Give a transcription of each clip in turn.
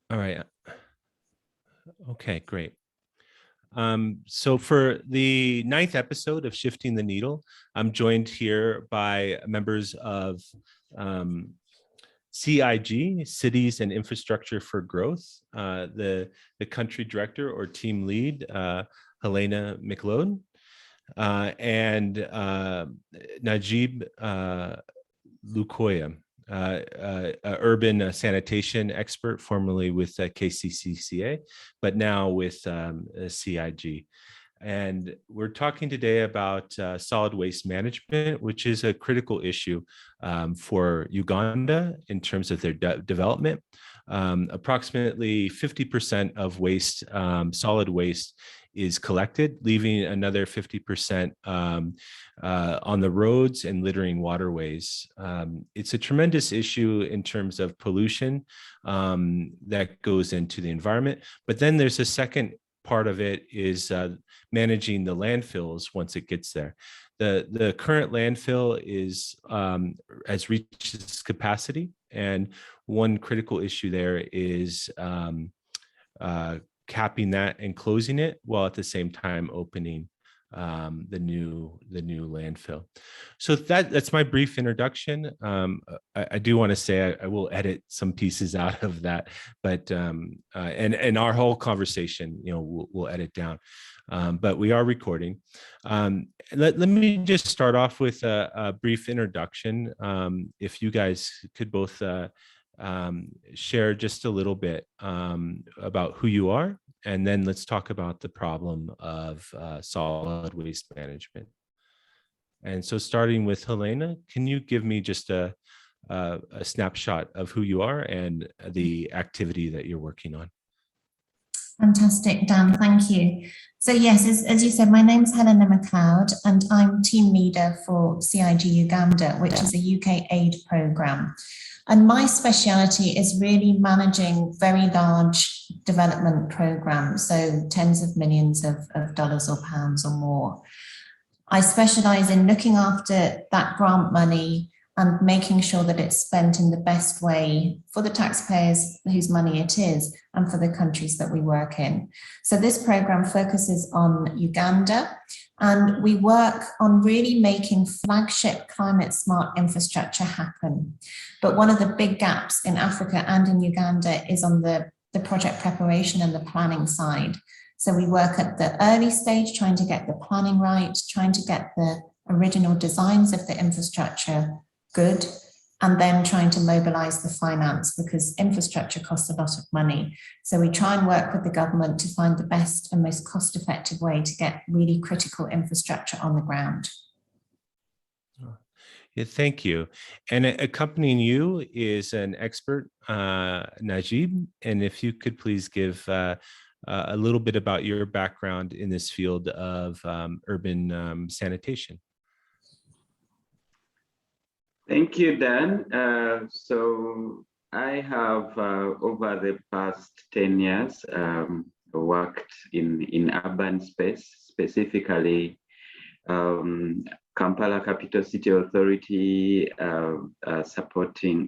All right. Okay, great. So for the ninth episode of Shifting the Needle, I'm joined here by members of CIG, Cities and Infrastructure for Growth, the country director or team lead, Helena McLeod, and Najib Lukoya, urban sanitation expert, formerly with KCCCA, but now with CIG. And we're talking today about solid waste management, which is a critical issue for Uganda in terms of their development. Approximately 50% of waste, solid waste, is collected, leaving another 50% on the roads and littering waterways. It's a tremendous issue in terms of pollution that goes into the environment. But then there's a second part of it is managing the landfills once it gets there. The current landfill has reached its capacity, and one critical issue there is capping that and closing it, while at the same time opening the new landfill. So that's my brief introduction. I do want to say I will edit some pieces out of that, but and our whole conversation, we'll edit down. But we are recording. Let me just start off with a brief introduction. If you guys could both share just a little bit about who you are, and then let's talk about the problem of solid waste management. And so starting with Helena, can you give me just a snapshot of who you are and the activity that you're working on? Fantastic, Dan, thank you. So yes, as you said, my name's Helena McLeod and I'm team leader for CIG Uganda, which is a UK aid programme. And my speciality is really managing very large development programs, so tens of millions of dollars or pounds or more. I specialise in looking after that grant money and making sure that it's spent in the best way for the taxpayers whose money it is and for the countries that we work in. So this programme focuses on Uganda, and we work on really making flagship climate smart infrastructure happen. But one of the big gaps in Africa and in Uganda is on the project preparation and the planning side. So we work at the early stage, trying to get the planning right, trying to get the original designs of the infrastructure good, and then trying to mobilize the finance, because infrastructure costs a lot of money. So we try and work with the government to find the best and most cost-effective way to get really critical infrastructure on the ground. Yeah, thank you. And accompanying you is an expert, Najib. And if you could please give a little bit about your background in this field of urban sanitation. Thank you, Dan. So I have, over the past 10 years, worked in urban space, specifically Kampala Capital City Authority, supporting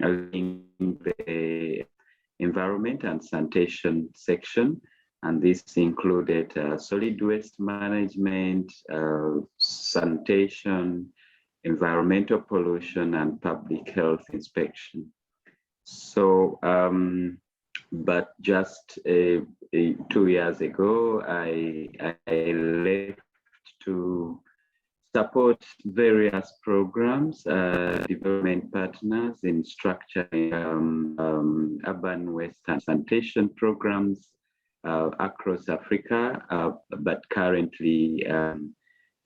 the environment and sanitation section. And this included solid waste management, sanitation, environmental pollution, and public health inspection. So, but just 2 years ago, I left to support various programs, development partners in structuring urban waste and sanitation programs across Africa, but currently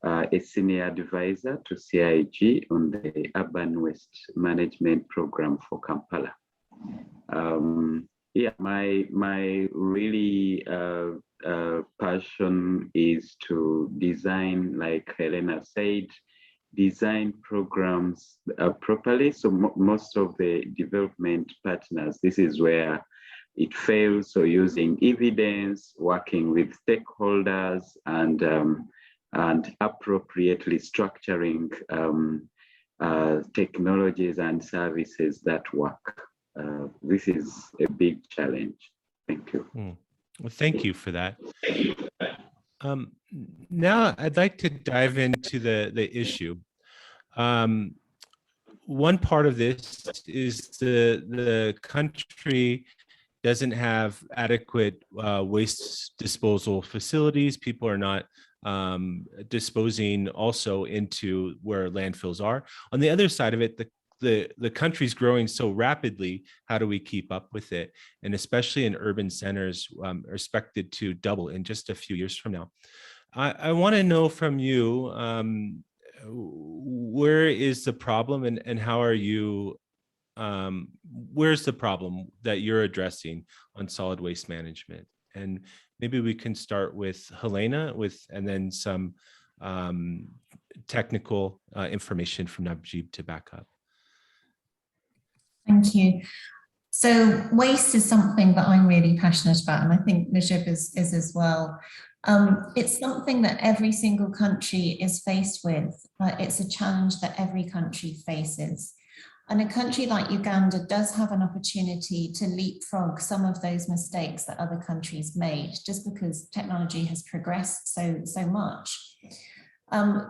a senior advisor to CIG on the urban waste management program for Kampala. Yeah, my really passion is to design, like Helena said, design programs properly. So most of the development partners, this is where it fails. So using evidence, working with stakeholders, and appropriately structuring technologies and services that work. This is a big challenge. Thank you. Well, thank you for that. Now I'd like to dive into the issue. One part of this is the country doesn't have adequate waste disposal facilities. People are not disposing also into where landfills are. On the other side of it, the country's growing so rapidly. How do we keep up with it? And especially in urban centers, are expected to double in just a few years from now. I want to know from you, where is the problem, and how are you, where's the problem that you're addressing on solid waste management? And maybe we can start with Helena and then some technical information from Najib to back up. Thank you. So waste is something that I'm really passionate about, and I think Najib is as well. It's something that every single country is faced with. It's a challenge that every country faces. And a country like Uganda does have an opportunity to leapfrog some of those mistakes that other countries made, just because technology has progressed so much.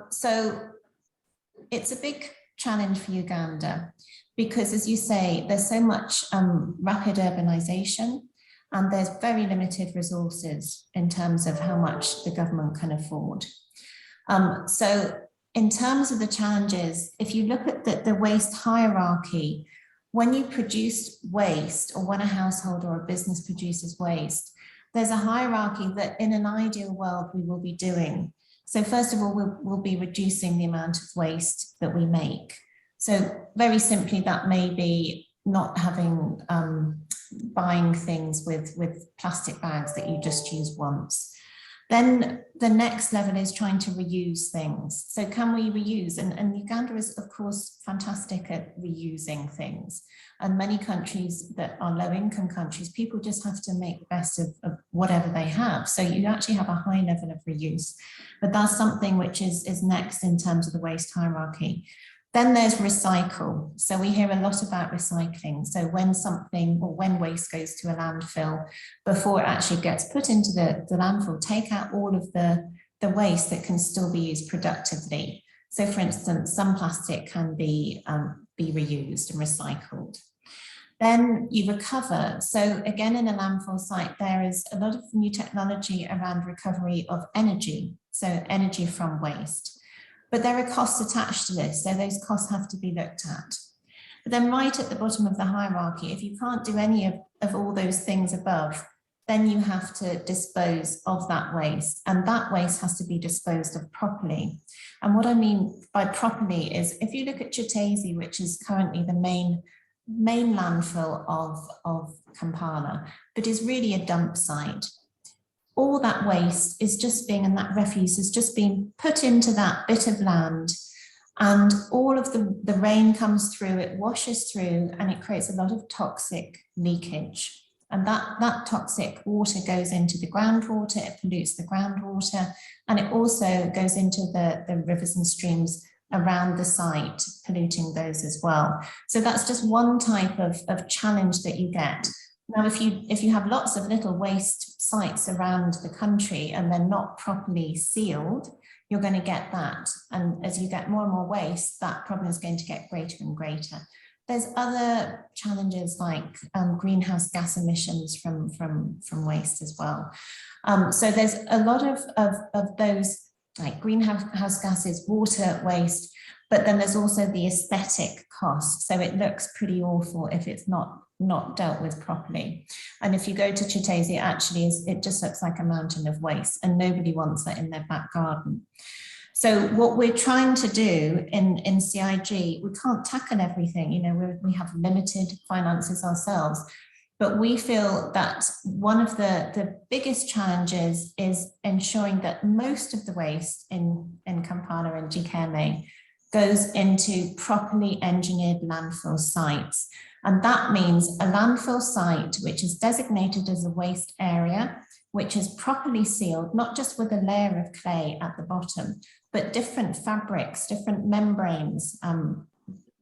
So it's a big challenge for Uganda, because as you say, there's so much rapid urbanization, and there's very limited resources in terms of how much the government can afford. So in terms of the challenges, if you look at the waste hierarchy, when you produce waste, or when a household or a business produces waste, there's a hierarchy that in an ideal world we will be doing. So first of all, we'll be reducing the amount of waste that we make. So very simply, that may be not having, buying things with plastic bags that you just use once. Then the next level is trying to reuse things. So can we reuse? And Uganda is, of course, fantastic at reusing things. And many countries that are low-income countries, people just have to make the best of whatever they have. So you actually have a high level of reuse. But that's something which is next in terms of the waste hierarchy. Then there's recycle. So we hear a lot about recycling. So when something, or when waste goes to a landfill, before it actually gets put into the landfill, take out all of the waste that can still be used productively. So for instance, some plastic can be reused and recycled. Then you recover. So again, in a landfill site, there is a lot of new technology around recovery of energy. So energy from waste. But there are costs attached to this, so those costs have to be looked at. But then right at the bottom of the hierarchy, if you can't do any of all those things above, then you have to dispose of that waste, and that waste has to be disposed of properly. And what I mean by properly is, if you look at Chitezi, which is currently the main landfill of Kampala, but is really a dump site, all that waste is just being, and that refuse is just being put into that bit of land, and all of the rain comes through, it washes through, and it creates a lot of toxic leakage. And that toxic water goes into the groundwater, it pollutes the groundwater, and it also goes into the rivers and streams around the site, polluting those as well. So that's just one type of challenge that you get. Now, if you have lots of little waste sites around the country and they're not properly sealed, you're going to get that. And as you get more and more waste, that problem is going to get greater and greater. There's other challenges like greenhouse gas emissions from waste as well. So there's a lot of those, like greenhouse gases, water waste, but then there's also the aesthetic cost. So it looks pretty awful if it's not dealt with properly. And if you go to Chitezi, it just looks like a mountain of waste, and nobody wants that in their back garden. So what we're trying to do in CIG, we can't tackle everything, you know, we have limited finances ourselves, but we feel that one of the biggest challenges is ensuring that most of the waste in Kampala and Jikeme goes into properly engineered landfill sites. And that means a landfill site which is designated as a waste area, which is properly sealed, not just with a layer of clay at the bottom, but different fabrics, different membranes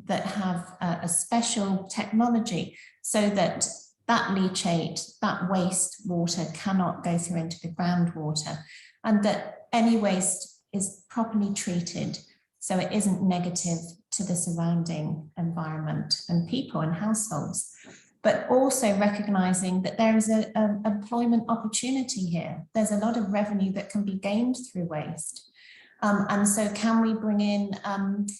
that have a special technology, so that that leachate, that waste water cannot go through into the groundwater, and that any waste is properly treated so it isn't negative to the surrounding environment and people and households. But also recognizing that there is an employment opportunity here. There's a lot of revenue that can be gained through waste. And so can we bring in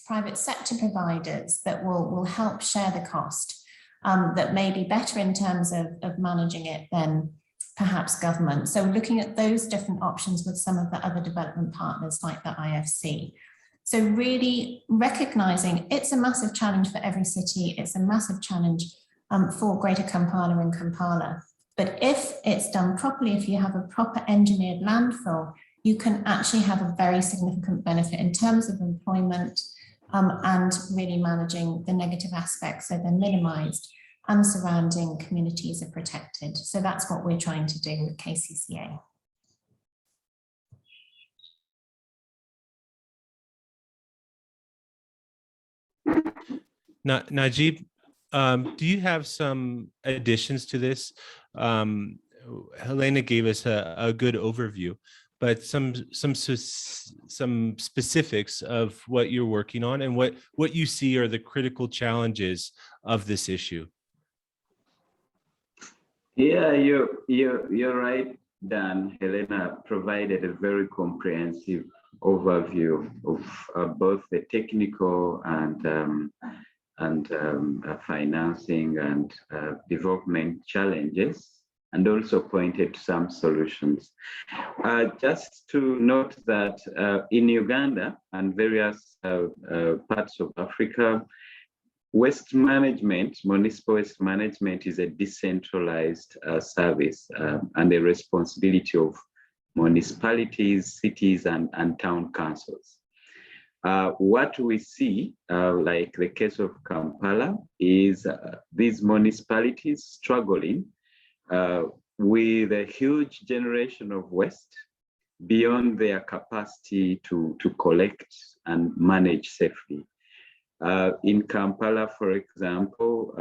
private sector providers that will help share the cost, that may be better in terms of managing it than perhaps government. So looking at those different options with some of the other development partners like the IFC. So really recognizing it's a massive challenge for every city. It's a massive challenge for Greater Kampala and Kampala. But if it's done properly, if you have a proper engineered landfill, you can actually have a very significant benefit in terms of employment and really managing the negative aspects so they're minimized and surrounding communities are protected. So that's what we're trying to do with KCCA. Najib, do you have some additions to this? Helena gave us a good overview, but some specifics of what you're working on and what you see are the critical challenges of this issue. Yeah, you're right, Dan. Helena provided a very comprehensive overview of both the technical and financing and development challenges, and also pointed to some solutions. Just to note that in Uganda and various parts of Africa, waste management, municipal waste management is a decentralized service and the responsibility of municipalities, cities, and town councils. What we see, like the case of Kampala, is these municipalities struggling with a huge generation of waste beyond their capacity to collect and manage safely. In Kampala, for example,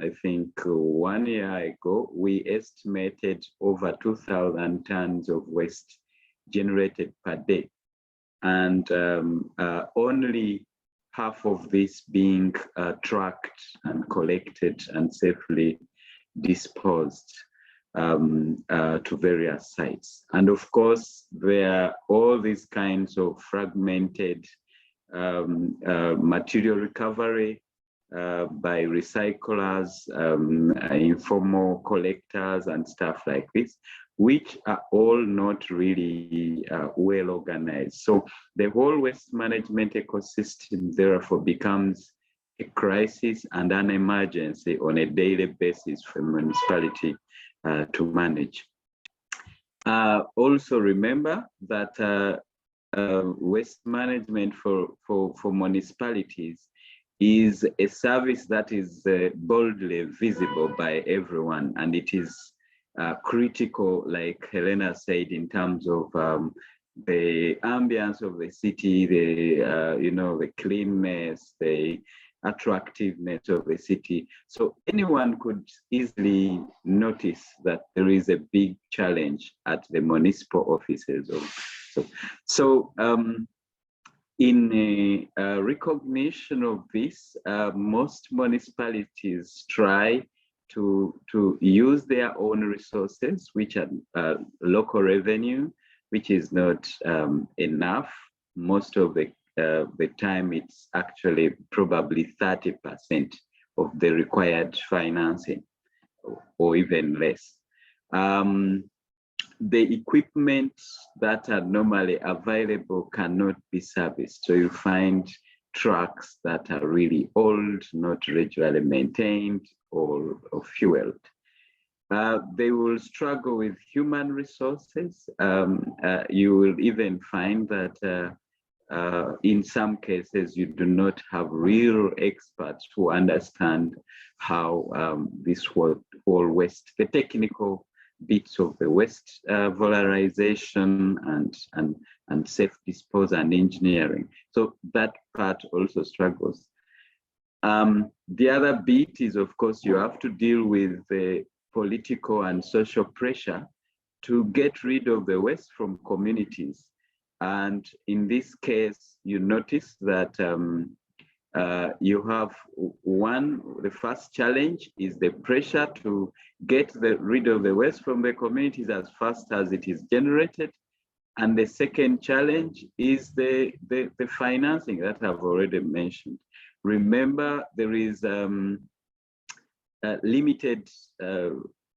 I think 1 year ago, we estimated over 2,000 tons of waste generated per day. And only half of this being tracked and collected and safely disposed to various sites. And of course, there are all these kinds of fragmented material recovery by recyclers, informal collectors and stuff like this, which are all not really well organized. So the whole waste management ecosystem therefore becomes a crisis and an emergency on a daily basis for municipality to manage. Also remember that waste management for municipalities is a service that is boldly visible by everyone, and it is critical, like Helena said, in terms of the ambience of the city, the the cleanness, the attractiveness of the city. So anyone could easily notice that there is a big challenge at the municipal offices. In recognition of this, most municipalities try to use their own resources, which are local revenue, which is not enough. Most of the time, it's actually probably 30% of the required financing, or even less. The equipment that are normally available cannot be serviced. So you find trucks that are really old, not regularly maintained or fueled. They will struggle with human resources. You will even find that in some cases, you do not have real experts who understand how this whole waste, the technical bits of the waste valorization and safe disposal and engineering. So that part also struggles. The other bit is, of course, you have to deal with the political and social pressure to get rid of the waste from communities. And in this case, you notice that you have the first challenge is the pressure to get rid of the waste from the communities as fast as it is generated. And the second challenge is the financing that I've already mentioned. Remember, there is limited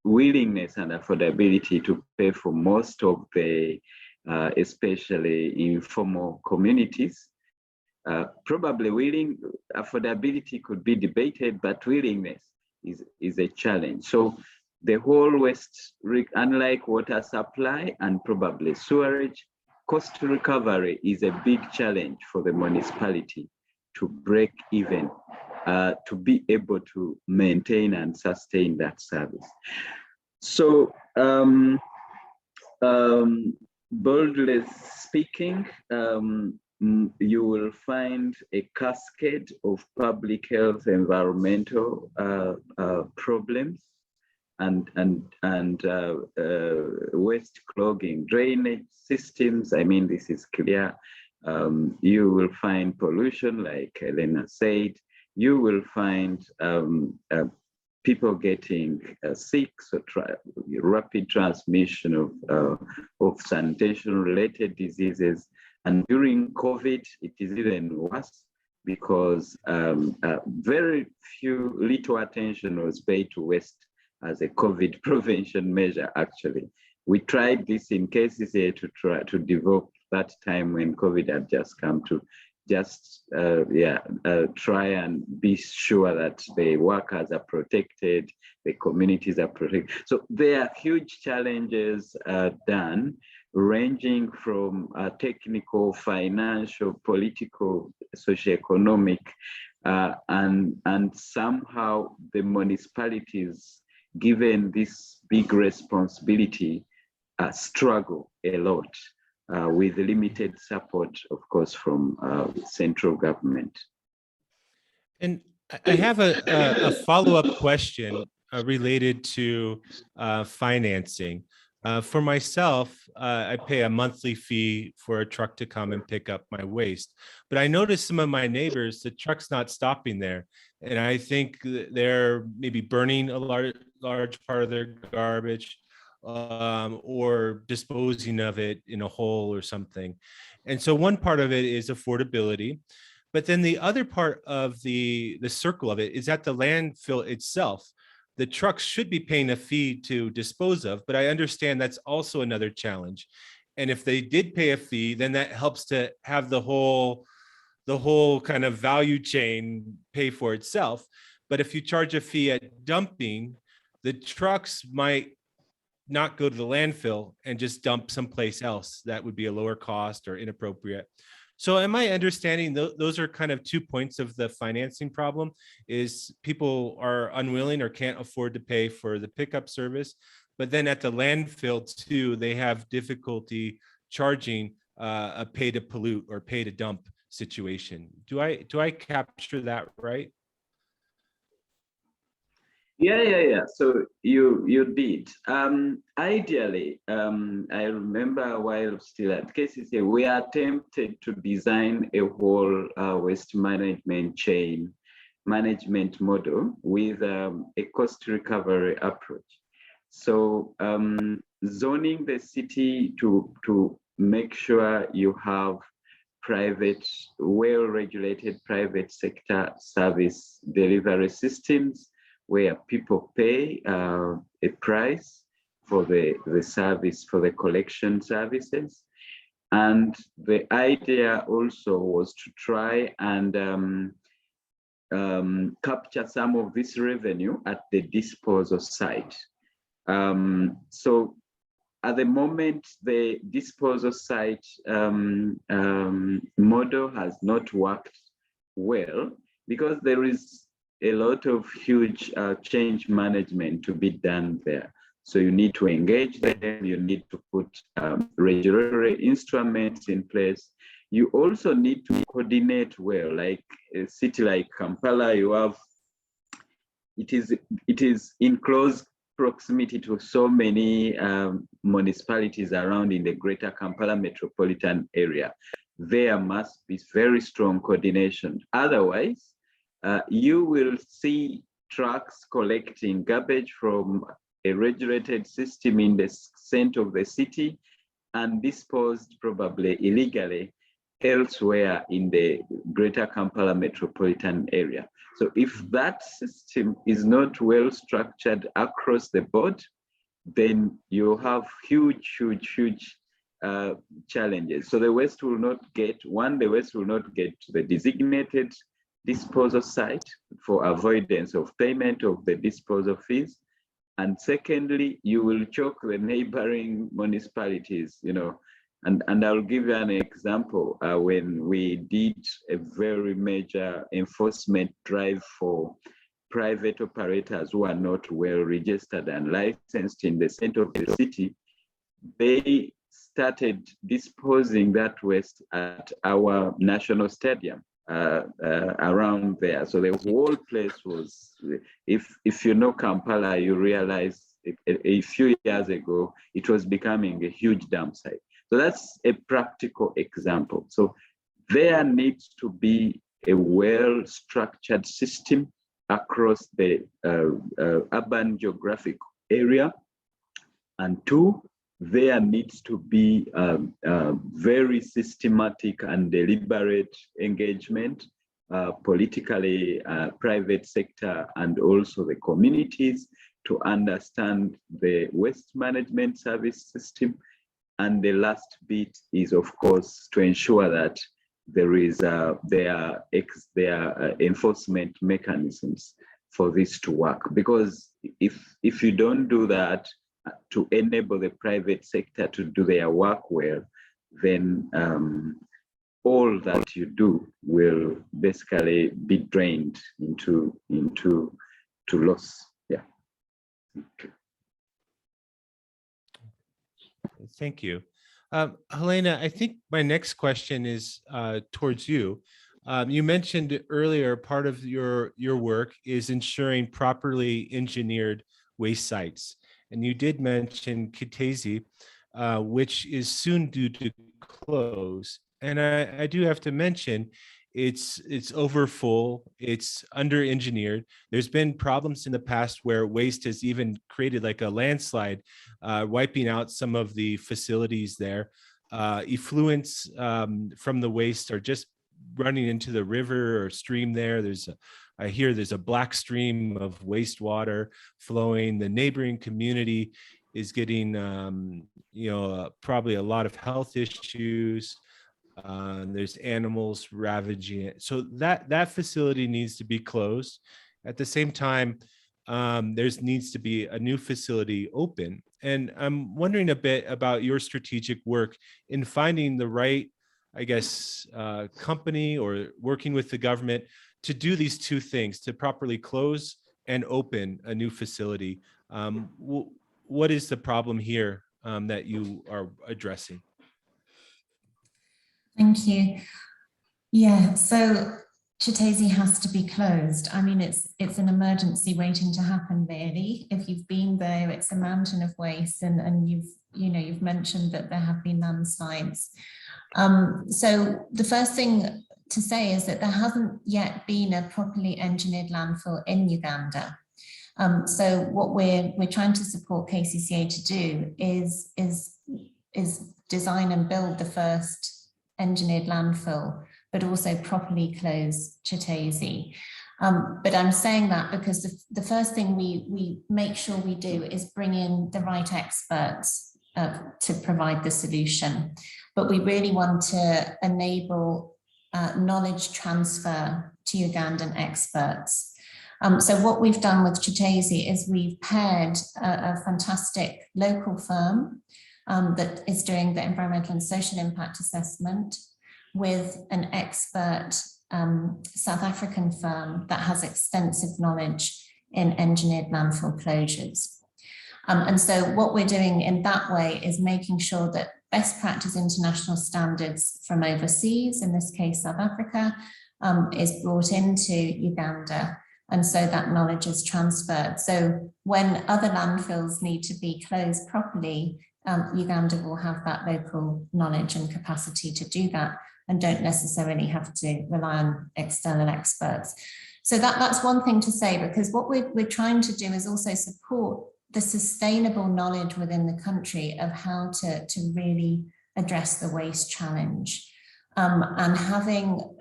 willingness and affordability to pay for most of the, especially informal communities. Probably affordability could be debated, but willingness is a challenge. So the whole waste, unlike water supply and probably sewerage, cost recovery is a big challenge for the municipality to break even, to be able to maintain and sustain that service. So boldly speaking, you will find a cascade of public health, environmental problems, and waste clogging, drainage systems. I mean, this is clear. You will find pollution, like Elena said. You will find people getting sick, so rapid transmission of sanitation-related diseases. And during COVID, it is even worse because very little attention was paid to waste as a COVID prevention measure, actually. We tried this in KCCA to try to develop that time when COVID had just come to try and be sure that the workers are protected, the communities are protected. So there are huge challenges done, ranging from technical, financial, political, socioeconomic, and somehow the municipalities, given this big responsibility, struggle a lot with limited support, of course, from central government. And I have a follow-up question related to financing. For myself, I pay a monthly fee for a truck to come and pick up my waste. But I noticed some of my neighbors, the truck's not stopping there. And I think they're maybe burning a large part of their garbage, or disposing of it in a hole or something. And so one part of it is affordability. But then the other part of the circle of it is at the landfill itself. The trucks should be paying a fee to dispose of, but I understand that's also another challenge. And if they did pay a fee, then that helps to have the whole kind of value chain pay for itself. But if you charge a fee at dumping, the trucks might not go to the landfill and just dump someplace else that would be a lower cost or inappropriate. So am I understanding those are kind of 2 points of the financing problem, is people are unwilling or can't afford to pay for the pickup service, but then at the landfill too, they have difficulty charging a pay to pollute or pay to dump situation. Do I capture that right? Yeah. So you did. Ideally, I remember a while still at KCCA, we attempted to design a whole waste management chain management model with a cost recovery approach. So zoning the city to make sure you have private, well-regulated private sector service delivery systems, where people pay a price for the service, for the collection services. And the idea also was to try and capture some of this revenue at the disposal site. So at the moment, the disposal site model has not worked well because there is a lot of huge change management to be done there. So you need to engage them, you need to put regulatory instruments in place. You also need to coordinate well, like a city like Kampala, you have, it is in close proximity to so many municipalities around in the greater Kampala metropolitan area, there must be very strong coordination. Otherwise, you will see trucks collecting garbage from a regulated system in the center of the city and disposed probably illegally elsewhere in the greater Kampala metropolitan area. So if that system is not well structured across the board, then you have huge challenges. So the waste will not get, the waste will not get to the designated disposal site for avoidance of payment of the disposal fees. And secondly, you will choke the neighboring municipalities, and I'll give you an example. When we did a very major enforcement drive for private operators who are not well registered and licensed in the center of the city, they started disposing that waste at our national stadium around there. So the whole place was, if you know Kampala, you realize a few years ago, it was becoming a huge dump site. So that's a practical example. So there needs to be a well-structured system across the urban geographic area. And two, there needs to be very systematic and deliberate engagement, politically, private sector, and also the communities to understand the waste management service system. And the last bit is, of course, to ensure that there are enforcement mechanisms for this to work. Because if you don't do that to enable the private sector to do their work well, then all that you do will basically be drained into loss. Yeah. Okay. Thank you. Helena, I think my next question is towards you. You mentioned earlier part of your work is ensuring properly engineered waste sites. And you did mention Kitezi, which is soon due to close. And I do have to mention, it's overfull, it's under-engineered. There's been problems in the past where waste has even created like a landslide, wiping out some of the facilities there. Effluents from the waste are just running into the river or stream there. I hear there's a black stream of wastewater flowing. The neighboring community is getting, probably a lot of health issues. There's animals ravaging it. So that facility needs to be closed. At the same time, needs to be a new facility open. And I'm wondering a bit about your strategic work in finding the right, I guess, company or working with the government to do these two things, to properly close and open a new facility. What is the problem here that you are addressing? Thank you. Yeah, so Kitezi has to be closed. I mean, it's an emergency waiting to happen, really. If you've been there, it's a mountain of waste, and you've mentioned that there have been landslides. So the first thing to say is that there hasn't yet been a properly engineered landfill in Uganda. So what we're trying to support KCCA to do is design and build the first engineered landfill, but also properly close Kitezi. But I'm saying that because the first thing we make sure we do is bring in the right experts to provide the solution. But we really want to enable knowledge transfer to Ugandan experts. So what we've done with Kitezi is we've paired a fantastic local firm that is doing the environmental and social impact assessment with an expert South African firm that has extensive knowledge in engineered landfill closures. And so what we're doing in that way is making sure that best practice international standards from overseas, in this case South Africa, is brought into Uganda, And so that knowledge is transferred. So when other landfills need to be closed properly, Uganda will have that local knowledge and capacity to do that, and don't necessarily have to rely on external experts. So that's one thing to say, because what we're trying to do is also support the sustainable knowledge within the country of how to really address the waste challenge. And having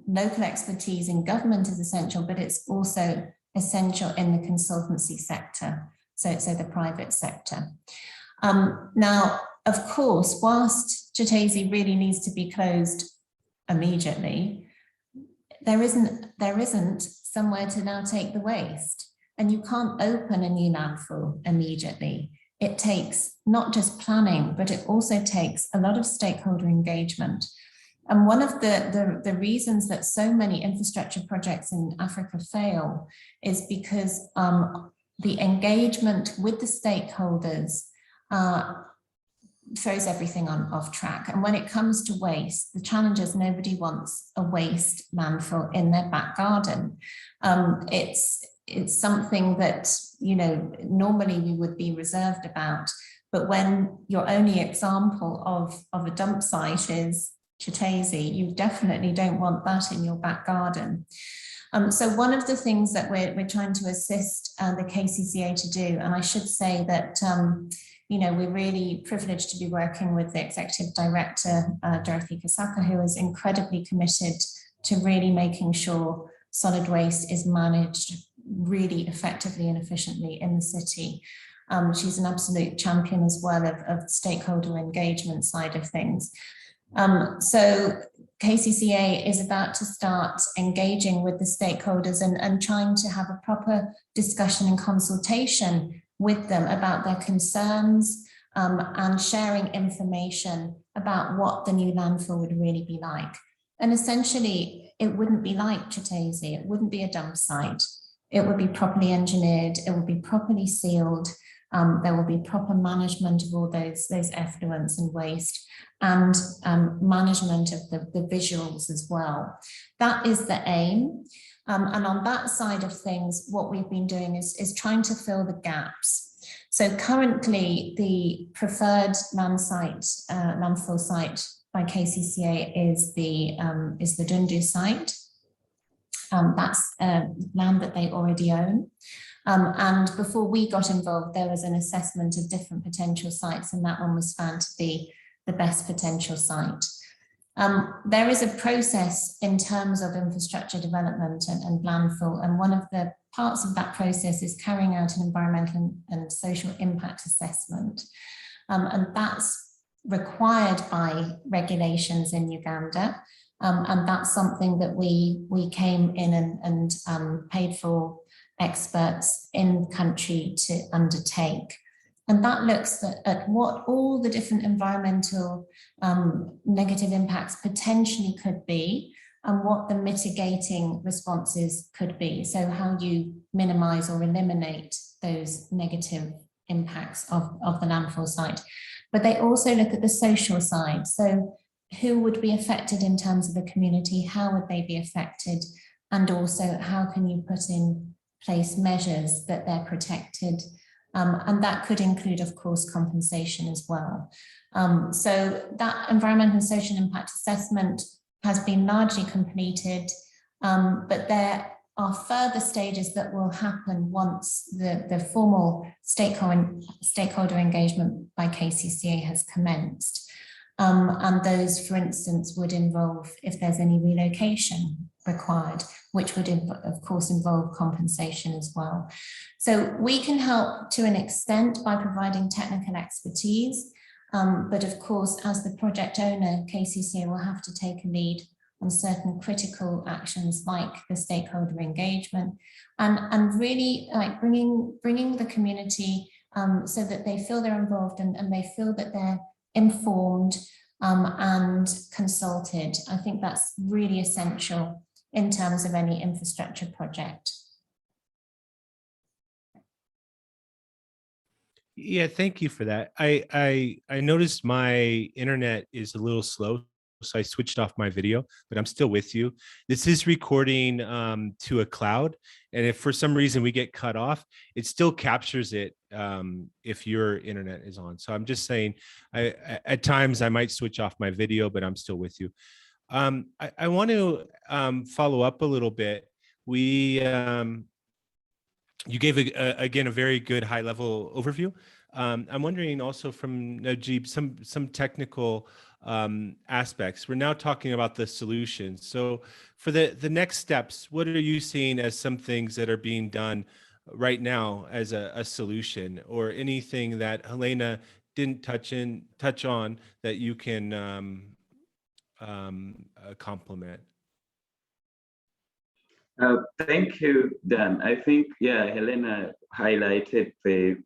local expertise in government is essential, but it's also essential in the consultancy sector, so the private sector. Now, of course, whilst Chitezi really needs to be closed immediately, there isn't somewhere to now take the waste, and you can't open a new landfill immediately. It takes not just planning, but it also takes a lot of stakeholder engagement. And one of the reasons that so many infrastructure projects in Africa fail is because the engagement with the stakeholders throws everything off track. And when it comes to waste, the challenge is nobody wants a waste landfill in their back garden. It's something that, you know, normally we would be reserved about, but when your only example of a dump site is Chitezi, you definitely don't want that in your back garden. So one of the things that we're trying to assist the KCCA to do, and I should say that you know, we're really privileged to be working with the Executive Director, Dorothy Kasaka, who is incredibly committed to really making sure solid waste is managed really effectively and efficiently in the city. She's an absolute champion as well of stakeholder engagement side of things. So KCCA is about to start engaging with the stakeholders and trying to have a proper discussion and consultation with them about their concerns and sharing information about what the new landfill would really be like. And essentially, it wouldn't be like Chitezi, it wouldn't be a dump site. It would be properly engineered, it would be properly sealed, there will be proper management of all those effluents and waste, and management of the visuals as well. That is the aim. And on that side of things, what we've been doing is trying to fill the gaps. So currently, the preferred landfill site by KCCA is the Dundu site. That's land that they already own. And before we got involved, there was an assessment of different potential sites, and that one was found to be the best potential site. There is a process in terms of infrastructure development and landfill, and one of the parts of that process is carrying out an environmental and social impact assessment. And that's required by regulations in Uganda. And that's something that we came in and paid for experts in country to undertake. And that looks at what all the different environmental negative impacts potentially could be, and what the mitigating responses could be. So how you minimize or eliminate those negative impacts of the landfill site. But they also look at the social side. So who would be affected in terms of the community? How would they be affected? And also, how can you put in place measures that they're protected? And that could include, of course, compensation as well. So that environmental and social impact assessment has been largely completed, but there are further stages that will happen once the formal stakeholder engagement by KCCA has commenced. And those, for instance, would involve if there's any relocation required, which would of course involve compensation as well. So we can help to an extent by providing technical expertise, but of course, as the project owner, KCCA will have to take a lead on certain critical actions like the stakeholder engagement, and really like bringing the community so that they feel they're involved and they feel that they're informed and consulted. I think that's really essential in terms of any infrastructure project. Yeah, thank you for that. I noticed my internet is a little slow, so I switched off my video, but I'm still with you. This is recording to a cloud. And if for some reason we get cut off, it still captures it if your internet is on. So I'm just saying, at times I might switch off my video, but I'm still with you. I want to follow up a little bit. You gave, again, a very good high-level overview. I'm wondering also from Najib, some technical aspects. We're now talking about the solutions. So for the next steps, what are you seeing as some things that are being done right now as a solution, or anything that Helena didn't touch on that you can complement? Thank you, Dan. I think, yeah, Helena highlighted the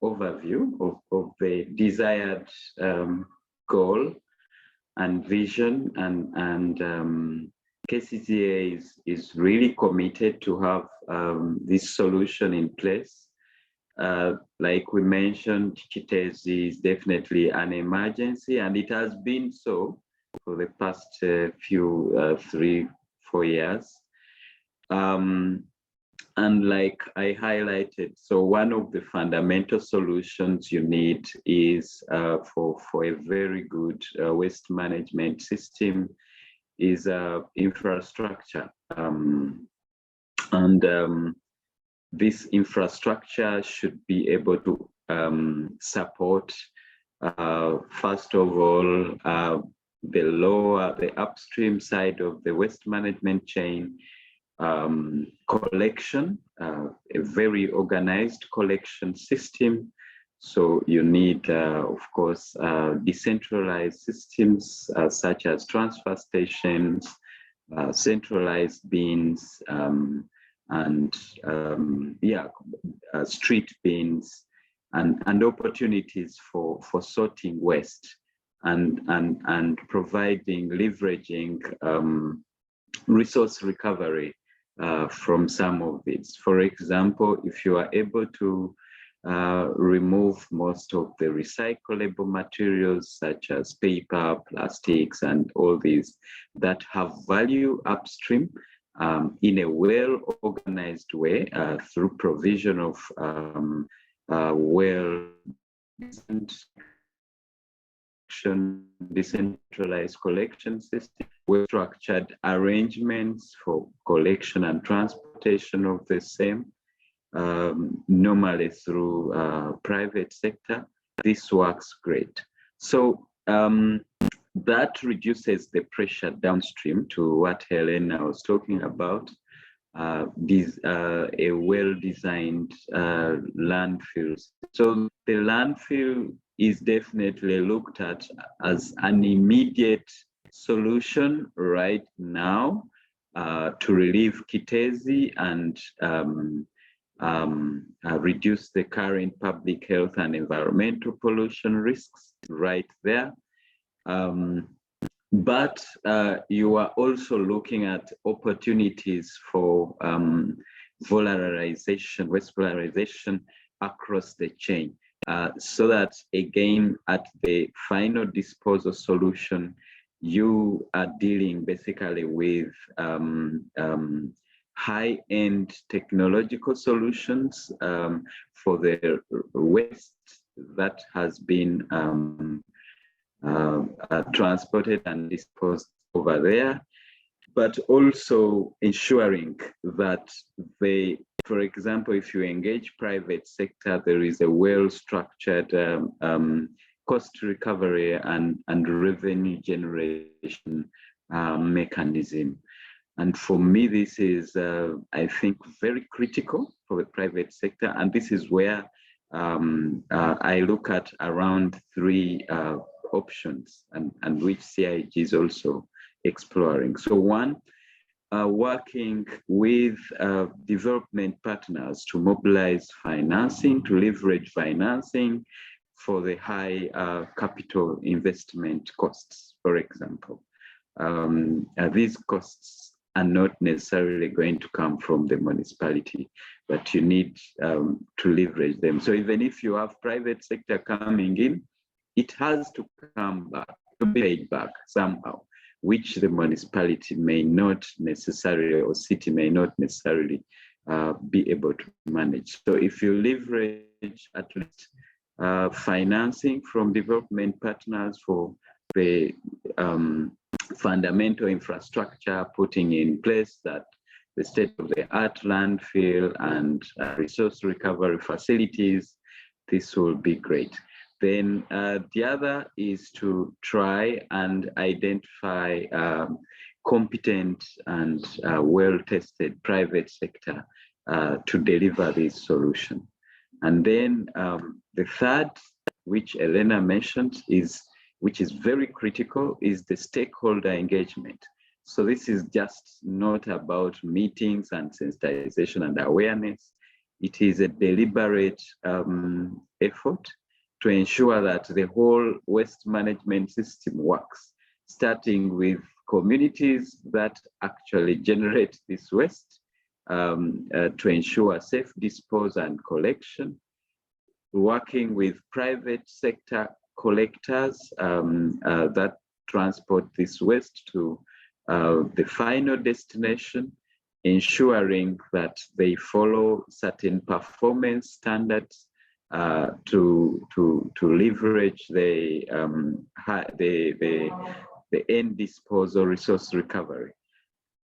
overview of the desired goal and vision, and KCCA is really committed to have this solution in place. Like we mentioned, Kitezi is definitely an emergency, and it has been so for the past few 3-4 years. And like I highlighted, so one of the fundamental solutions you need is for a very good waste management system is infrastructure. This infrastructure should be able to support, first of all, the upstream side of the waste management chain, collection, a very organized collection system. So you need, of course, decentralized systems such as transfer stations, centralized bins, and street bins, and opportunities for sorting waste, and providing, leveraging resource recovery from some of these. For example, if you are able to remove most of the recyclable materials such as paper, plastics, and all these that have value upstream in a well-organized way through provision of decentralized collection system with structured arrangements for collection and transportation of the same, normally through private sector. This works great. So that reduces the pressure downstream to what Helena was talking about. A well-designed landfill. So the landfill is definitely looked at as an immediate solution right now to relieve Kitezi and reduce the current public health and environmental pollution risks right there. But you are also looking at opportunities for volatilization, waste volatilization across the chain. So that, again, at the final disposal solution, you are dealing basically with high-end technological solutions for the waste that has been transported and disposed over there, but also ensuring that for example, if you engage private sector, there is a well-structured cost recovery and revenue generation mechanism. And for me, this is, I think, very critical for the private sector. And this is where I look at around 3 options, and which CIG is also exploring. So one, working with development partners to mobilize financing, to leverage financing for the high capital investment costs, for example. These costs are not necessarily going to come from the municipality, but you need to leverage them. So even if you have private sector coming in, it has to come back, to be paid back somehow. which the municipality may not necessarily, or city may not necessarily be able to manage. So if you leverage at least financing from development partners for the fundamental infrastructure, putting in place that the state-of-the-art landfill and resource recovery facilities, this will be great. Then the other is to try and identify competent and well-tested private sector to deliver this solution. And then the third, which Elena mentioned, which is very critical, is the stakeholder engagement. So this is just not about meetings and sensitization and awareness. It is a deliberate effort to ensure that the whole waste management system works, starting with communities that actually generate this waste, to ensure safe disposal and collection, working with private sector collectors that transport this waste to the final destination, ensuring that they follow certain performance standards to leverage the end disposal resource recovery.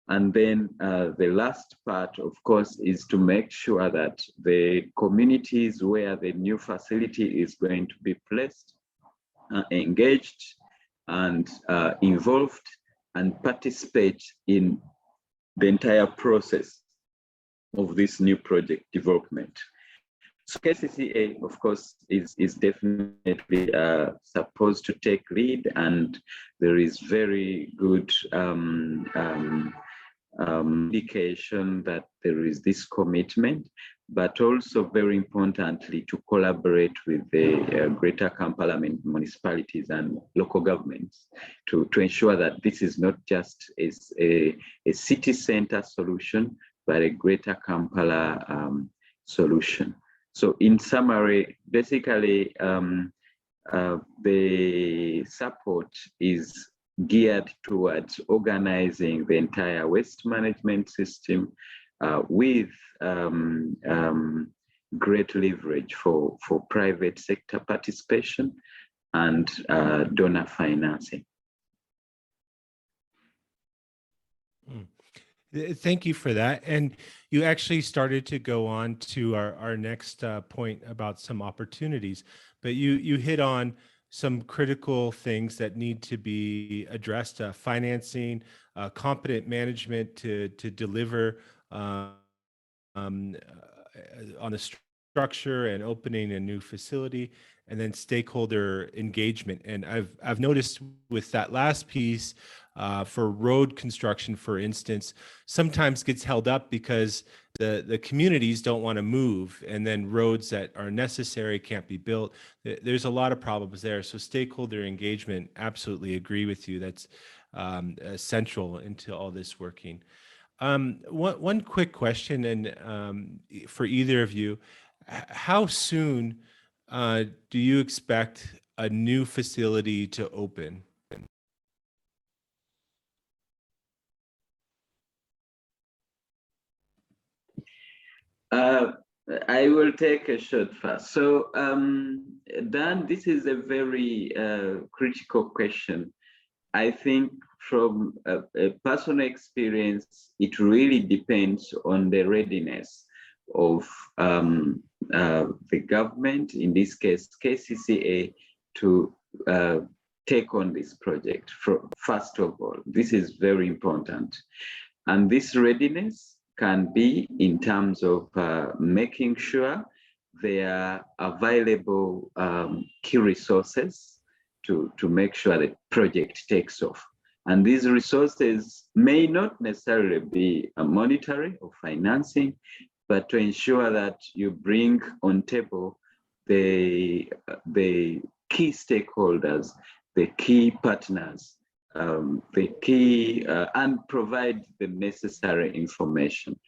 And then the last part, of course, is to make sure that the communities where the new facility is going to be placed are engaged and involved and participate in the entire process of this new project development. So KCCA, of course, is definitely supposed to take lead, and there is very good indication that there is this commitment, but also very importantly to collaborate with the Greater Kampala municipalities and local governments to ensure that this is not just a city center solution, but a Greater Kampala solution. So in summary, basically, the support is geared towards organizing the entire waste management system with great leverage for private sector participation and donor financing. Thank you for that. And you actually started to go on to our next point about some opportunities, but you hit on some critical things that need to be addressed: financing, competent management to deliver on the structure and opening a new facility, and then stakeholder engagement. And I've noticed with that last piece, for road construction, for instance, sometimes gets held up because the communities don't want to move, and then roads that are necessary can't be built. There's a lot of problems there. So stakeholder engagement, absolutely agree with you. That's central into all this working. One quick question, and for either of you, how soon do you expect a new facility to open? I will take a shot first. So, Dan, this is a very critical question. I think from a personal experience, it really depends on the readiness of the government, in this case, KCCA, to take on this project. First of all, this is very important. And this readiness can be in terms of making sure there are available key resources to make sure the project takes off. And these resources may not necessarily be monetary or financing, but to ensure that you bring on table the key stakeholders, the key partners, the key, and provide the necessary information.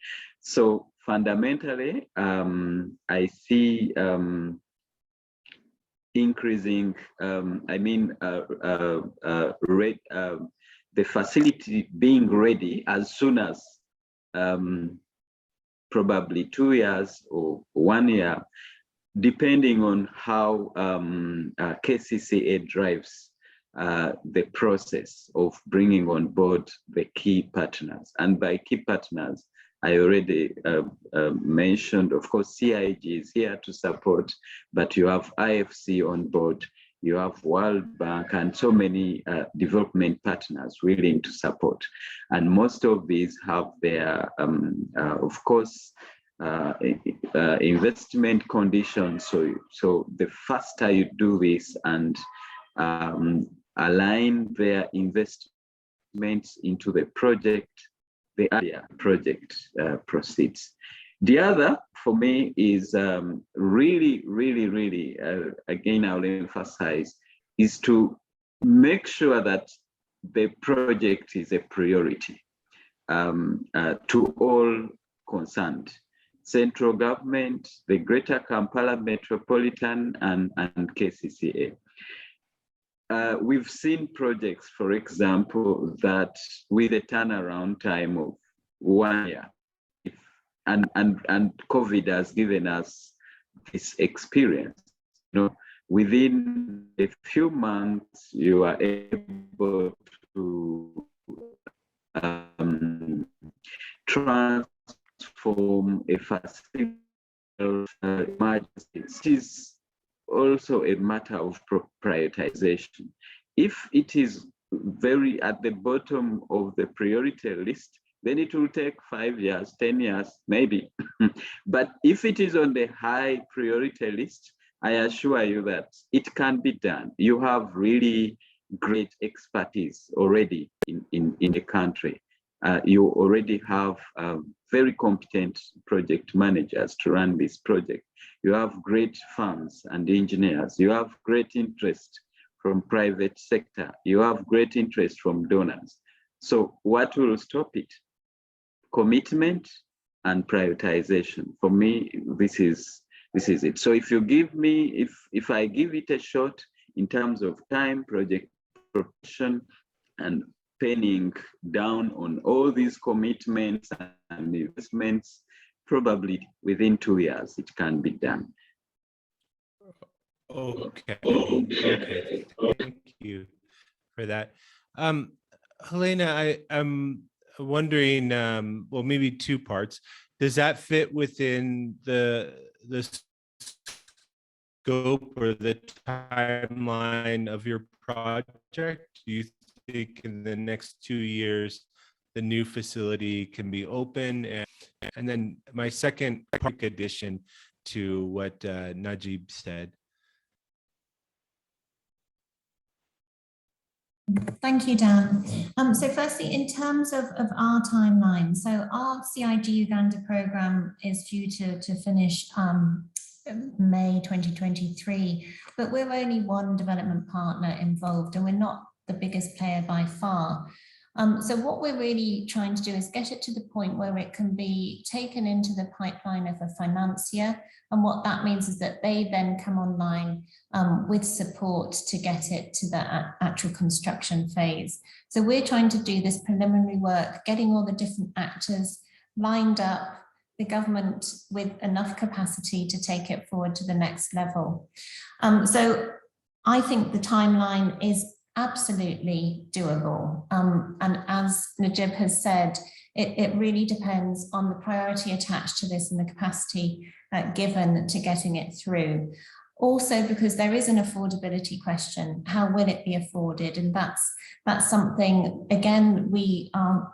So fundamentally, I see increasing, the facility being ready as soon as probably 2 years or 1 year, depending on how KCCA drives the process of bringing on board the key partners. And by key partners, I already mentioned, of course, CIG is here to support, but you have IFC on board, you have World Bank, and so many development partners willing to support. And most of these have their, of course, investment conditions. So the faster you do this and align their investments into the project, the earlier project proceeds. The other for me is really, again, I'll emphasize, is to make sure that the project is a priority to all concerned. Central government, the Greater Kampala Metropolitan, and KCCA. We've seen projects, for example, that with a turnaround time of 1 year, and COVID has given us this experience. You know, within a few months, you are able to transform a facility emergency. It is also a matter of prioritization. If it is very at the bottom of the priority list, then it will take 5 years, 10 years, maybe. But if it is on the high priority list, I assure you that it can be done. You have really great expertise already in the country. You already have very competent project managers to run this project. You have great firms and engineers. You have great interest from private sector. You have great interest from donors. So what will stop it? Commitment and prioritization. For me, this is it. So if you give me, if I give it a shot in terms of time, project production, and penning down on all these commitments and investments, probably within 2 years, it can be done. Okay, thank you for that. Helena, I'm wondering, well, maybe two parts. Does that fit within the scope or the timeline of your project? Do you think in the next 2 years, the new facility can be open? And then my second quick addition to what Najib said. Thank you, Dan. So firstly, in terms of our timeline, so our CIG Uganda program is due to finish May 2023, but we're only one development partner involved and we're not the biggest player by far. So what we're really trying to do is get it to the point where it can be taken into the pipeline of a financier. And what that means is that they then come online with support to get it to the actual construction phase. So we're trying to do this preliminary work, getting all the different actors lined up, the government with enough capacity to take it forward to the next level. So I think the timeline is absolutely doable. And as Najib has said, it really depends on the priority attached to this and the capacity given to getting it through. Also, because there is an affordability question, how will it be afforded? And that's something, again, we are,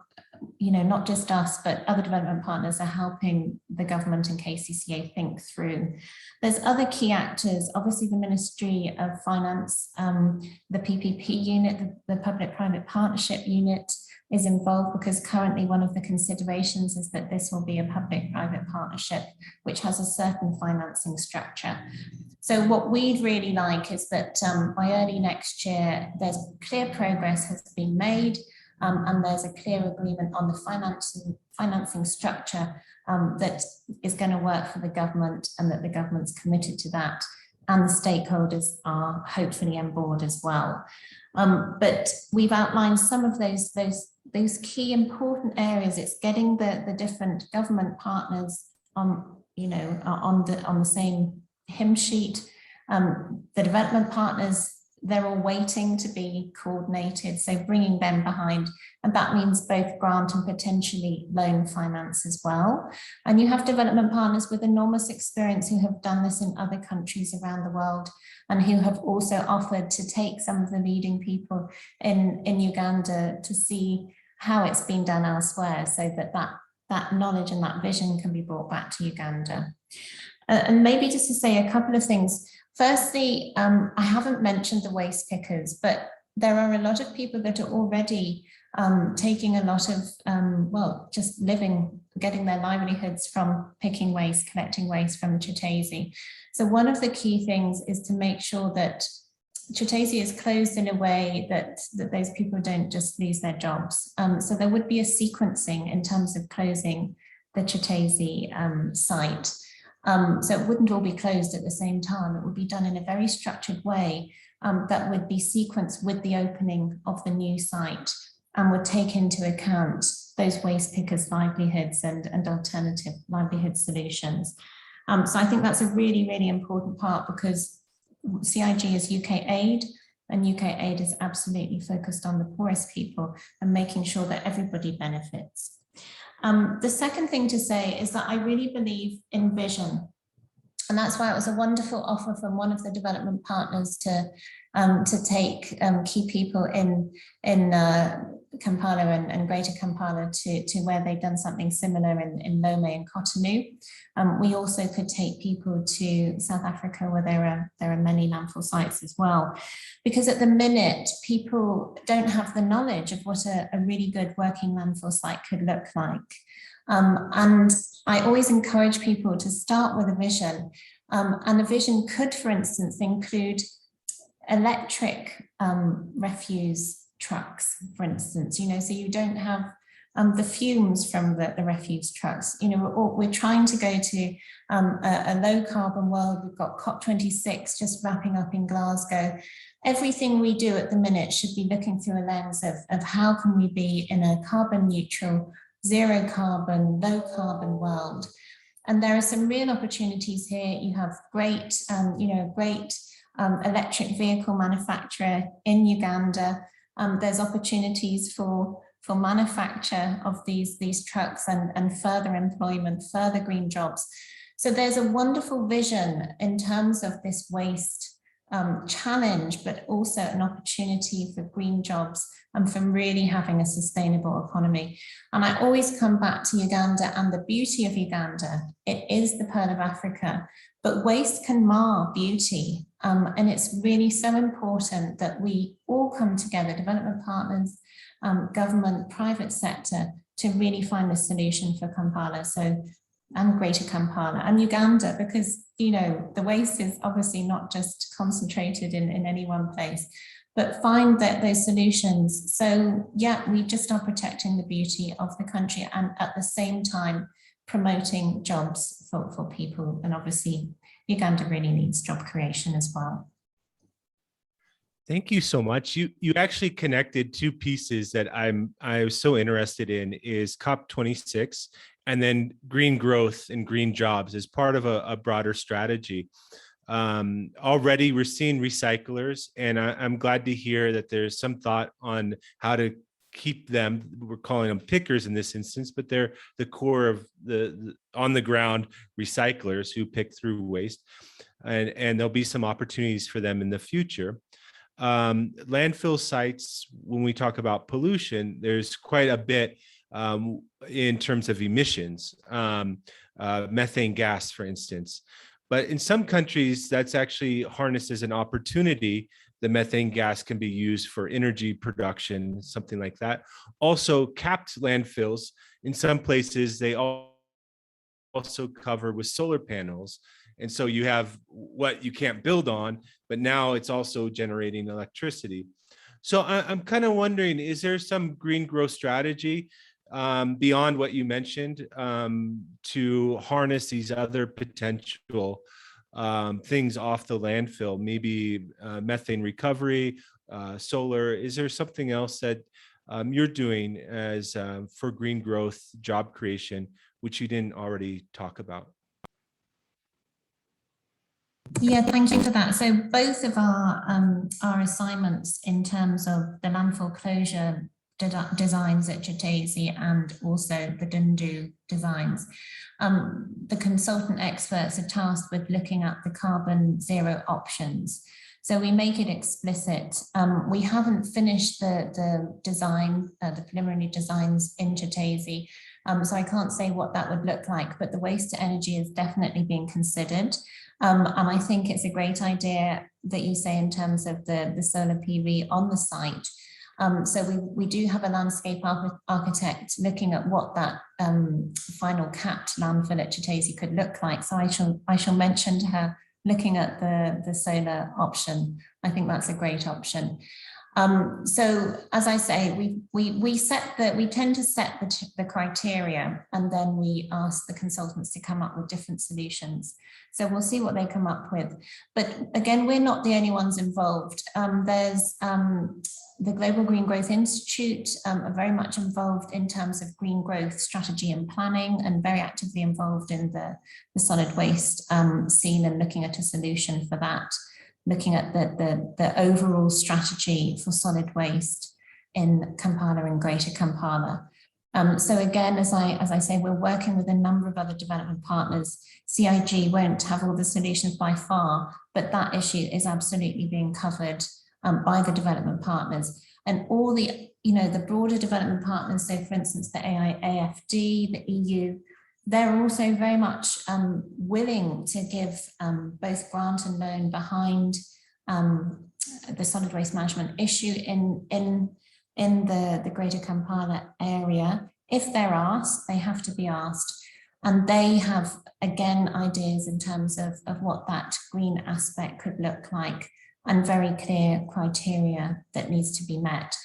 not just us, but other development partners are helping the government and KCCA think through. There's other key actors, obviously the Ministry of Finance, the PPP unit, the Public-Private Partnership unit is involved, because currently one of the considerations is that this will be a public-private partnership, which has a certain financing structure. So what we'd really like is that by early next year, there's clear progress has been made, and there's a clear agreement on the financing structure that is going to work for the government, and that the government's committed to that. and the stakeholders are hopefully on board as well. But we've outlined some of those key important areas. It's getting the different government partners on, on the same hymn sheet. The development partners, they're all waiting to be coordinated, so bringing them behind, and that means both grant and potentially loan finance as well. And you have development partners with enormous experience who have done this in other countries around the world, and who have also offered to take some of the leading people in Uganda to see how it's been done elsewhere, so that knowledge and that vision can be brought back to Uganda. And maybe just to say a couple of things. Firstly, I haven't mentioned the waste pickers, but there are a lot of people that are already taking a lot of, just living, getting their livelihoods from picking waste, collecting waste from Chitezi. So one of the key things is to make sure that Chitezi is closed in a way that those people don't just lose their jobs. So there would be a sequencing in terms of closing the Chitezi site. So it wouldn't all be closed at the same time. It would be done in a very structured way that would be sequenced with the opening of the new site, and would take into account those waste pickers' livelihoods and alternative livelihood solutions. So I think that's a really, really important part, because CIG is UK aid, and UK aid is absolutely focused on the poorest people and making sure that everybody benefits. The second thing to say is that I really believe in vision. And that's why it was a wonderful offer from one of the development partners to take key people in Kampala and Greater Kampala to where they've done something similar in Lome and Cotonou. We also could take people to South Africa, where there are many landfill sites as well, because at the minute people don't have the knowledge of what a really good working landfill site could look like. And I always encourage people to start with a vision, and a vision could, for instance, include electric refuse trucks, for instance, so you don't have the fumes from the refuse trucks. We're trying to go to a low carbon world. We've got COP26 just wrapping up in Glasgow. Everything we do at the minute should be looking through a lens of how can we be in a carbon neutral, zero carbon, low carbon world. And there are some real opportunities here. You have great, electric vehicle manufacturer in Uganda. There's opportunities for manufacture of these trucks and further employment, further green jobs. So there's a wonderful vision in terms of this waste challenge, but also an opportunity for green jobs and from really having a sustainable economy. And I always come back to Uganda and the beauty of Uganda. It is the Pearl of Africa, but waste can mar beauty. And it's really so important that we all come together, development partners, government, private sector, to really find a solution for Kampala. So, and Greater Kampala and Uganda, because, the waste is obviously not just concentrated in any one place, but find those solutions. So yeah, we just are protecting the beauty of the country and at the same time promoting jobs for people. And obviously Uganda really needs job creation as well. Thank you so much. You actually connected two pieces that I was so interested in, is COP26 and then green growth and green jobs as part of a broader strategy. Already we're seeing recyclers, and I'm glad to hear that there's some thought on how to keep them. We're calling them pickers in this instance, but they're the core of the on the ground recyclers who pick through waste, and there'll be some opportunities for them in the future. Landfill sites, when we talk about pollution, there's quite a bit in terms of emissions, methane gas, for instance. But in some countries, that's actually harnessed as an opportunity. The methane gas can be used for energy production, something like that. Also, capped landfills, in some places, they also cover with solar panels. And so you have what you can't build on, but now it's also generating electricity. So I'm kind of wondering, is there some green growth strategy beyond what you mentioned to harness these other potential things off the landfill, maybe methane recovery, solar? Is there something else that you're doing as for green growth, job creation, which you didn't already talk about? Yeah, thank you for that. So both of our assignments in terms of the landfill closure designs at Chitese and also the Dundu designs, the consultant experts are tasked with looking at the carbon zero options. So we make it explicit. We haven't finished the design, the preliminary designs in Chitese, so I can't say what that would look like, but the waste to energy is definitely being considered. And I think it's a great idea that you say in terms of the solar PV on the site. So we do have a landscape architect looking at what that final capped landfill at Chitese could look like. So I shall mention to her looking at the solar option. I think that's a great option. So as I say, we tend to set the criteria, and then we ask the consultants to come up with different solutions. So we'll see what they come up with. But again, we're not the only ones involved. There's the Global Green Growth Institute are very much involved in terms of green growth strategy and planning, and very actively involved in the solid waste scene and looking at a solution for that. Looking at the overall strategy for solid waste in Kampala and Greater Kampala. So again, as I say, we're working with a number of other development partners. CIG won't have all the solutions by far, but that issue is absolutely being covered by the development partners. And all the, the broader development partners, so for instance, the AFD, the EU, they're also very much willing to give both grant and loan behind the solid waste management issue in the Greater Kampala area. If they're asked, they have to be asked. And they have, again, ideas in terms of what that green aspect could look like, and very clear criteria that needs to be met.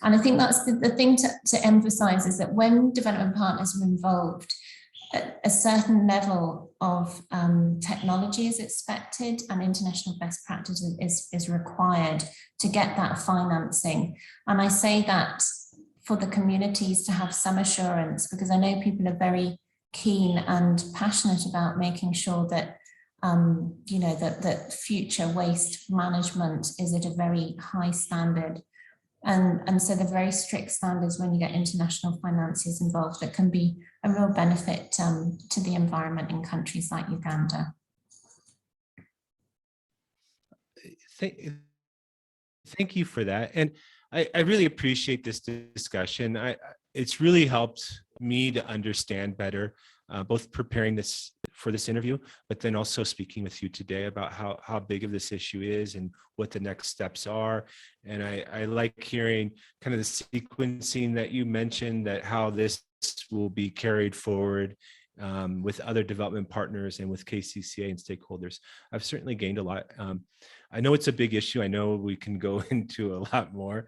And I think that's the thing to emphasize, is that when development partners are involved, a certain level of technology is expected, and international best practice is required to get that financing. And I say that for the communities to have some assurance, because I know people are very keen and passionate about making sure that that future waste management is at a very high standard. And so the very strict standards when you get international finances involved, that can be a real benefit to the environment in countries like Uganda. Thank you for that. And I really appreciate this discussion. It's really helped me to understand better, both preparing for this interview, but then also speaking with you today about how big of this issue is and what the next steps are. And I like hearing kind of the sequencing that you mentioned, that how this will be carried forward with other development partners and with KCCA and stakeholders. I've certainly gained a lot. I know it's a big issue. I know we can go into a lot more,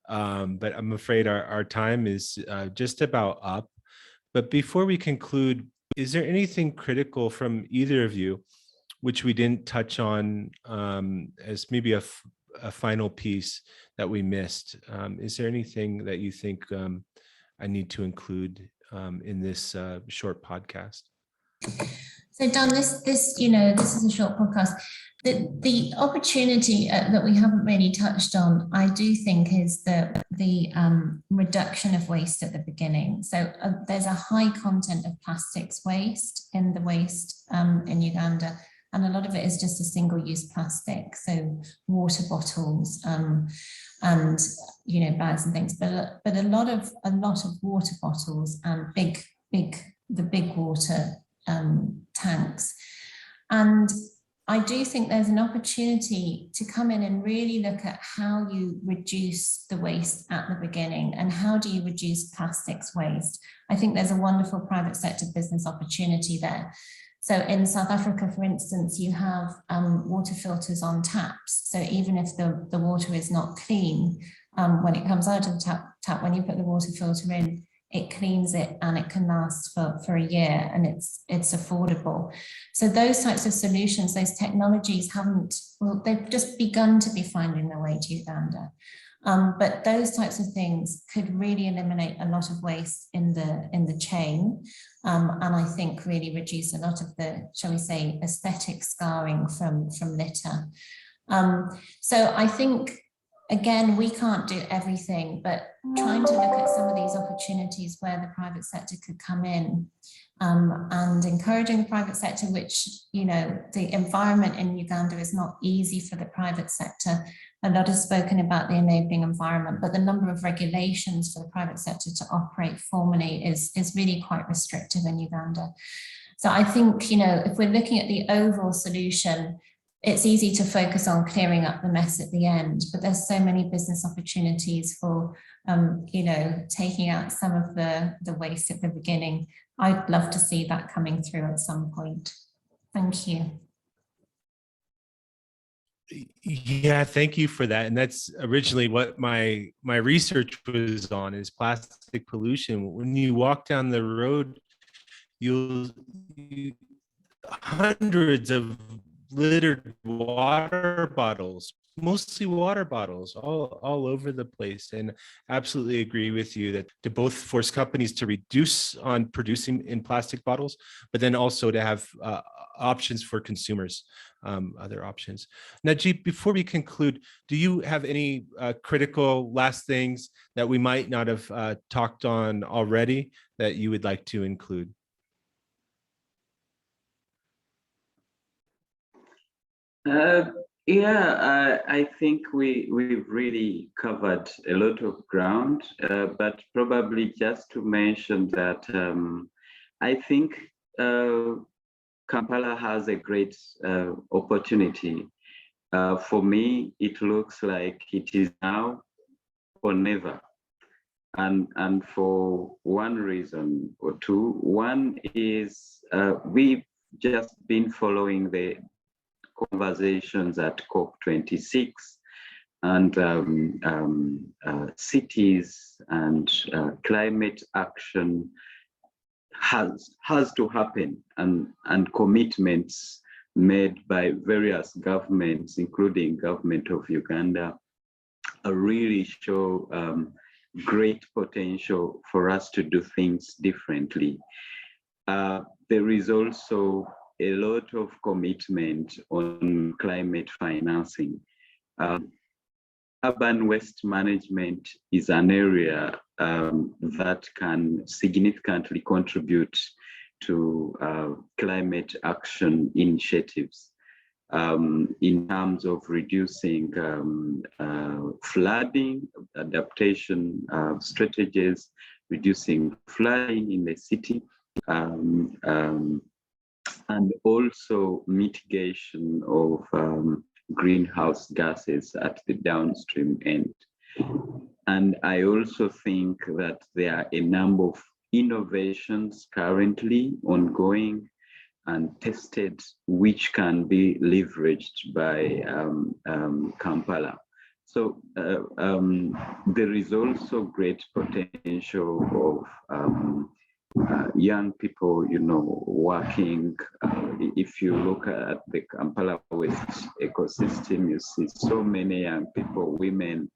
but I'm afraid our time is just about up. But before we conclude, is there anything critical from either of you which we didn't touch on as maybe a final piece that we missed? Is there anything that you think I need to include in this short podcast? So Dan, this is a short podcast. The opportunity that we haven't really touched on, I do think, is the reduction of waste at the beginning. So there's a high content of plastics waste in the waste in Uganda, and a lot of it is just a single-use plastic, so water bottles and bags and things. But a lot of water bottles and the big water tanks. And I do think there's an opportunity to come in and really look at how you reduce the waste at the beginning, and how do you reduce plastics waste. I think there's a wonderful private sector business opportunity there. So in South Africa, for instance, you have water filters on taps. So even if the water is not clean, when it comes out of the tap, when you put the water filter in, it cleans it, and it can last for a year, and it's affordable. So those types of solutions, those technologies well, they've just begun to be finding their way to Uganda. But those types of things could really eliminate a lot of waste in the chain, and I think really reduce a lot of the, shall we say, aesthetic scarring from litter. So I think, again, we can't do everything, but trying to look at some of these opportunities where the private sector could come in, and encouraging the private sector, which, you know, the environment in Uganda is not easy for the private sector. A lot is spoken about the enabling environment, but the number of regulations for the private sector to operate formally is really quite restrictive in Uganda. So I think, you know, if we're looking at the overall solution, it's easy to focus on clearing up the mess at the end, but there's so many business opportunities for, you know, taking out some of the waste at the beginning. I'd love to see that coming through at some point. Thank you. Yeah, thank you for that. And that's originally what my research was on, is plastic pollution. When you walk down the road, you hundreds of littered water bottles, mostly water bottles, all over the place. And absolutely agree with you that to both force companies to reduce on producing in plastic bottles, but then also to have options for consumers, other options. Najib, before we conclude, do you have any critical last things that we might not have talked on already that you would like to include? I think we've really covered a lot of ground, but probably just to mention that I think Kampala has a great opportunity. For me, it looks like it is now or never. And for one reason or two. One is we've just been following the conversations at COP26, and cities and climate action has to happen, and commitments made by various governments, including government of Uganda, really show great potential for us to do things differently. There is also a lot of commitment on climate financing. Urban waste management is an area that can significantly contribute to climate action initiatives in terms of reducing flooding, adaptation strategies, reducing flooding in the city, and also mitigation of greenhouse gases at the downstream end. And I also think that there are a number of innovations currently ongoing and tested, which can be leveraged by Kampala. So there is also great potential of young people, you know, working. If you look at the Kampala Waste ecosystem, you see so many young people, women,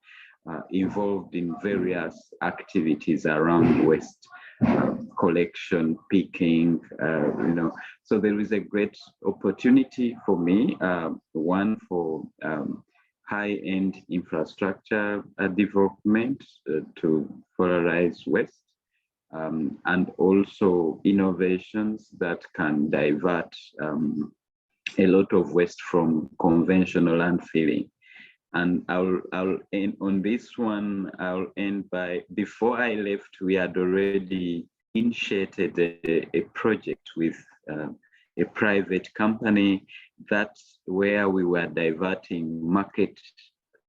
involved in various activities around waste collection, picking, you know. So there is a great opportunity for me, one for high-end infrastructure development to polarize waste. And also innovations that can divert a lot of waste from conventional landfilling. And I'll end on this one. I'll end by, before I left, we had already initiated a project with a private company, that's where we were diverting market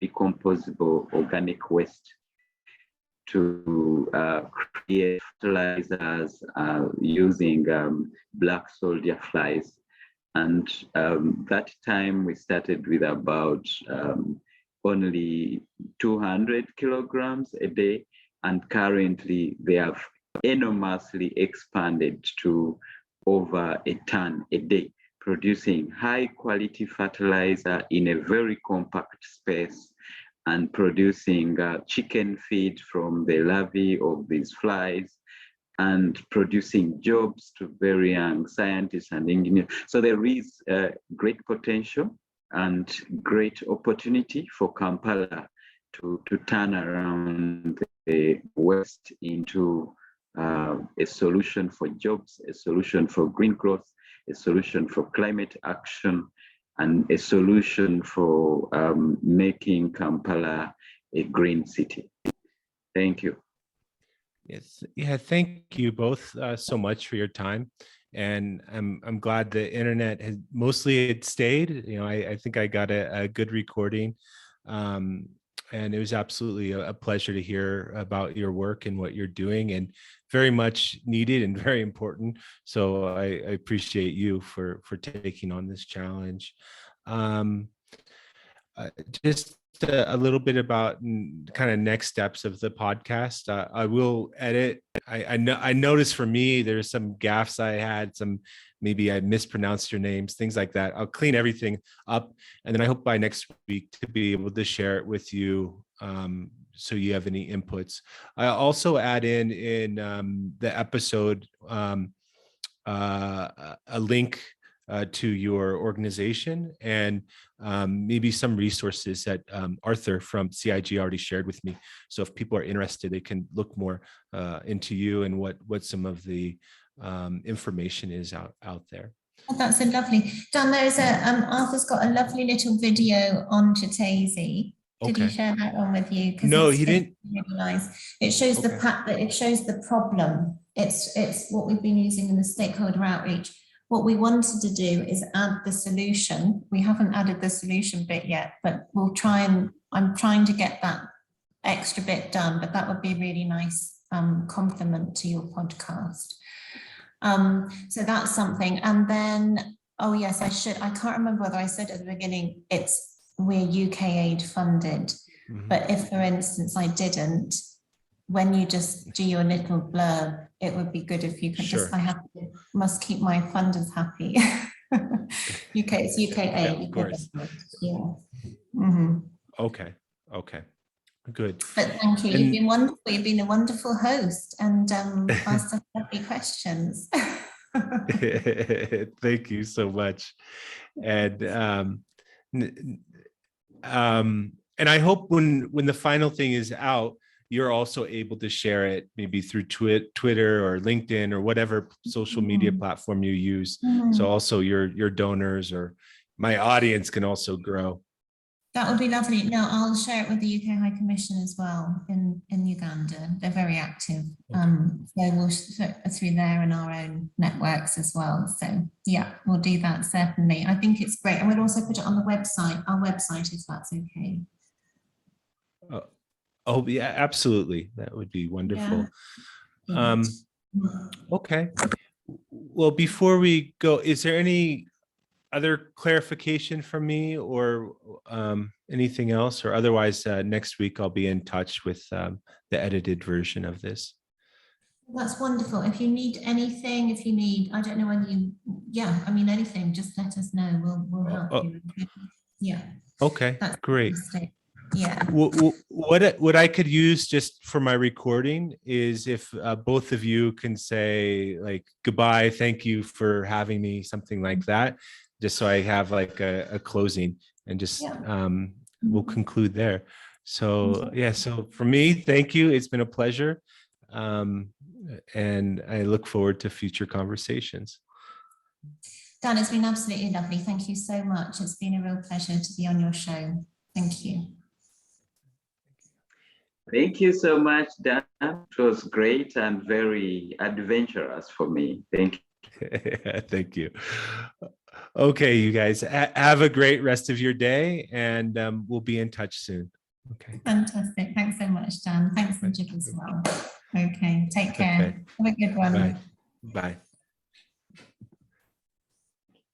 decomposable organic waste to create fertilizers using black soldier flies. And that time we started with about only 200 kilograms a day. And currently they have enormously expanded to over a ton a day, producing high quality fertilizer in a very compact space and producing chicken feed from the larvae of these flies and producing jobs to very young scientists and engineers. So there is great potential and great opportunity for Kampala to turn around the West into a solution for jobs, a solution for green growth, a solution for climate action, and a solution for making Kampala a green city. Thank you. Yes, yeah, thank you both so much for your time. And I'm glad the internet has mostly it stayed. You know, I think I got a good recording. And it was absolutely a pleasure to hear about your work and what you're doing, and very much needed and very important. So I appreciate you for taking on this challenge. Just a little bit about kind of next steps of the podcast. I will edit. I know I noticed for me there's some gaffes I had, some maybe I mispronounced your names, things like that. I'll clean everything up, and then I hope by next week to be able to share it with you, so you have any inputs. I also add in the episode a link to your organization and maybe some resources that Arthur from CIG already shared with me. So if people are interested, they can look more into you and what some of the information is out there. Oh, that's so lovely. Dan, there's Arthur's got a lovely little video on Chitese. Did he share that one with you? No, he didn't. Really nice. It shows it shows the problem. It's what we've been using in the stakeholder outreach. What we wanted to do is add the solution. We haven't added the solution bit yet, but we'll try and I'm trying to get that extra bit done, but that would be a really nice compliment to your podcast. So that's something. And then, oh yes, I can't remember whether I said at the beginning, we're UK aid funded, but if for instance I didn't, when you just do your little blurb, it would be good if you could must keep my funders happy. It's UK aid. Yeah, of course. Yeah. Okay. Good. But thank you. You've been wonderful. You've been a wonderful host and asked some lovely questions. Thank you so much. And I hope when the final thing is out, you're also able to share it maybe through Twitter or LinkedIn or whatever social media platform you use. So also your donors or my audience can also grow. That would be lovely. No, I'll share it with the UK High Commission as well in Uganda. They're very active. So we'll through there and our own networks as well. So yeah, we'll do that certainly. I think it's great. And we'll also put it on the website, our website, if that's okay. Oh yeah, absolutely. That would be wonderful. Yeah. Okay. Well, before we go, is there any other clarification from me or anything else? Or otherwise, next week I'll be in touch with the edited version of this. That's wonderful. If you need anything, I don't know whether anything, just let us know. We'll help you. Yeah. Okay, that's great. Fantastic. Yeah. What I could use just for my recording is if both of you can say like goodbye, thank you for having me, something like that, just so I have like a closing and just we'll conclude there. So yeah, so for me, thank you. It's been a pleasure. And I look forward to future conversations. Dan, it's been absolutely lovely. Thank you so much. It's been a real pleasure to be on your show. Thank you. Thank you so much, Dan. It was great and very adventurous for me. Thank you. Thank you. Okay, you guys, have a great rest of your day, and we'll be in touch soon. Okay. Fantastic. Thanks so much, Dan. Thanks, Richard, as well. Okay, take care. Okay. Have a good one. Bye. Bye.